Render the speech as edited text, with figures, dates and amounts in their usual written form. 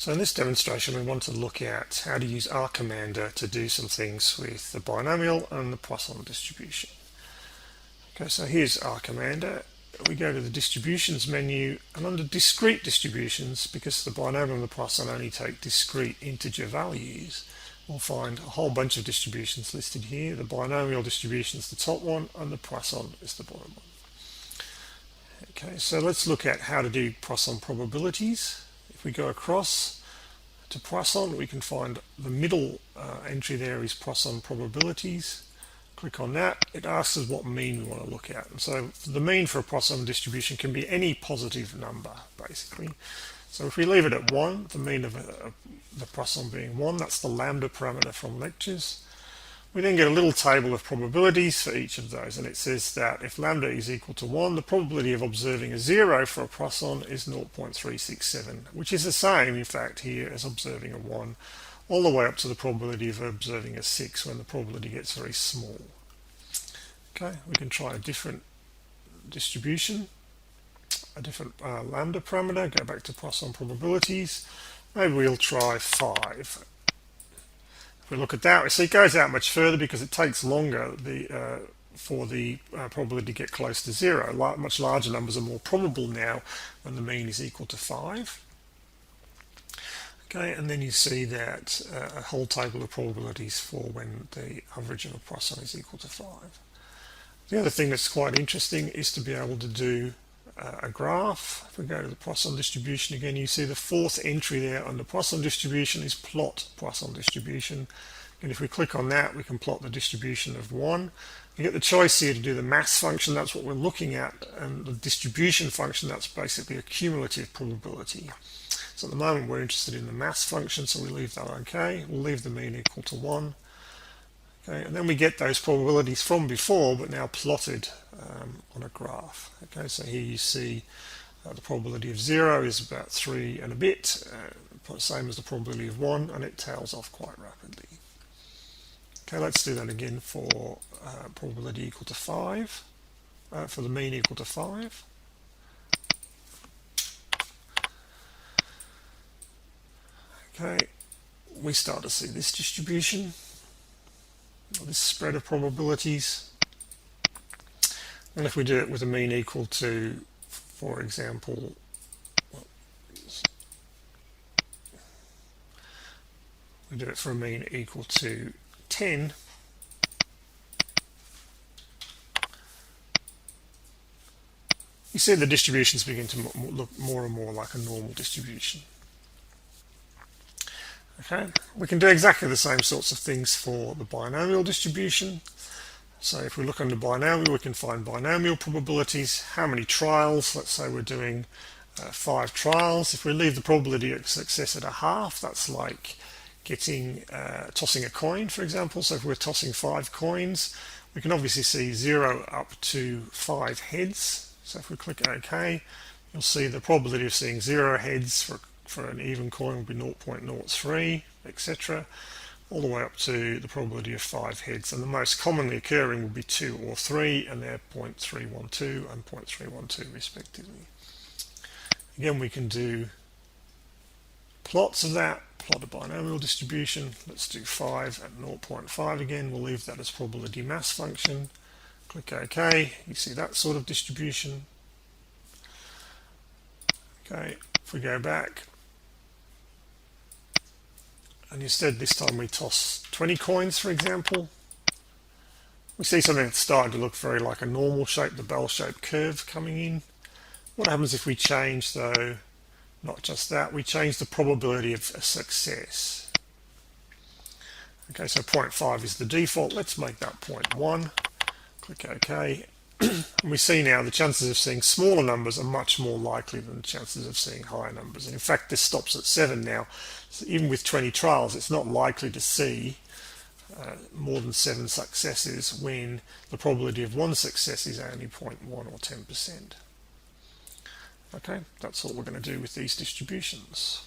So in this demonstration we want to look at how to use RCommander to do some things with the binomial and the Poisson distribution. Okay, so here's RCommander. We go to the distributions menu, and under discrete distributions, because the binomial and the Poisson only take discrete integer values, we'll find a whole bunch of distributions listed here. The binomial distribution is the top one and the Poisson is the bottom one. Okay, so let's look at how to do Poisson probabilities. If we go across to Poisson, we can find the middle entry there is Poisson probabilities. Click on that. It asks us what mean we want to look at. And so the mean for a Poisson distribution can be any positive number, basically. So if we leave it at 1, the mean of the Poisson being 1, that's the lambda parameter from lectures. We then get a little table of probabilities for each of those, and it says that if lambda is equal to 1, the probability of observing a 0 for a Poisson is 0.367, which is the same, in fact, here as observing a 1, all the way up to the probability of observing a 6 when the probability gets very small. Okay, we can try a different distribution, a different lambda parameter, go back to Poisson probabilities. Maybe we'll try 5. If we look at that, we see it goes out much further because it takes longer for the probability to get close to 0. Much larger numbers are more probable now when the mean is equal to 5. Okay, and then you see that a whole table of probabilities for when the average of a Poisson is equal to 5. The other thing that's quite interesting is to be able to do a graph. If we go to the Poisson distribution again, you see the fourth entry there under Poisson distribution is plot Poisson distribution. And if we click on that, we can plot the distribution of 1. You get the choice here to do the mass function, that's what we're looking at, and the distribution function, that's basically a cumulative probability. So at the moment we're interested in the mass function, so we leave that okay. We'll leave the mean equal to 1. Okay, and then we get those probabilities from before, but now plotted on a graph. Okay, so here you see the probability of 0 is about 3 and a bit, same as the probability of 1, and it tails off quite rapidly. Okay, let's do that again for probability equal to 5, for the mean equal to 5. Okay, we start to see this distribution, this spread of probabilities. And if we do it with a mean equal to, for example, we do it for a mean equal to 10, you see the distributions begin to look more and more like a normal distribution. Okay, we can do exactly the same sorts of things for the binomial distribution. So if we look under binomial, we can find binomial probabilities, how many trials. Let's say we're doing 5 trials. If we leave the probability of success at a half, that's like getting tossing a coin, for example. So if we're tossing 5 coins, we can obviously see 0 up to 5 heads. So if we click OK, you'll see the probability of seeing 0 heads for an even coin will be 0.03, etc., all the way up to the probability of 5 heads. And the most commonly occurring will be 2 or 3, and they're 0.312 and 0.312 respectively. Again, we can do plots of that, plot a binomial distribution. Let's do 5 at 0.5 again. We'll leave that as probability mass function. Click OK. You see that sort of distribution. Okay, if we go back, and instead this time we toss 20 coins, for example, we see something that's starting to look very like a normal shape, the bell-shaped curve coming in. What happens if we change, though, not just that, we change the probability of a success? Okay, so 0.5 is the default. Let's make that 0.1. Click OK. And we see now the chances of seeing smaller numbers are much more likely than the chances of seeing higher numbers. And in fact, this stops at 7 now. So even with 20 trials, it's not likely to see more than 7 successes when the probability of 1 success is only 0.1 or 10%. Okay, that's all we're going to do with these distributions.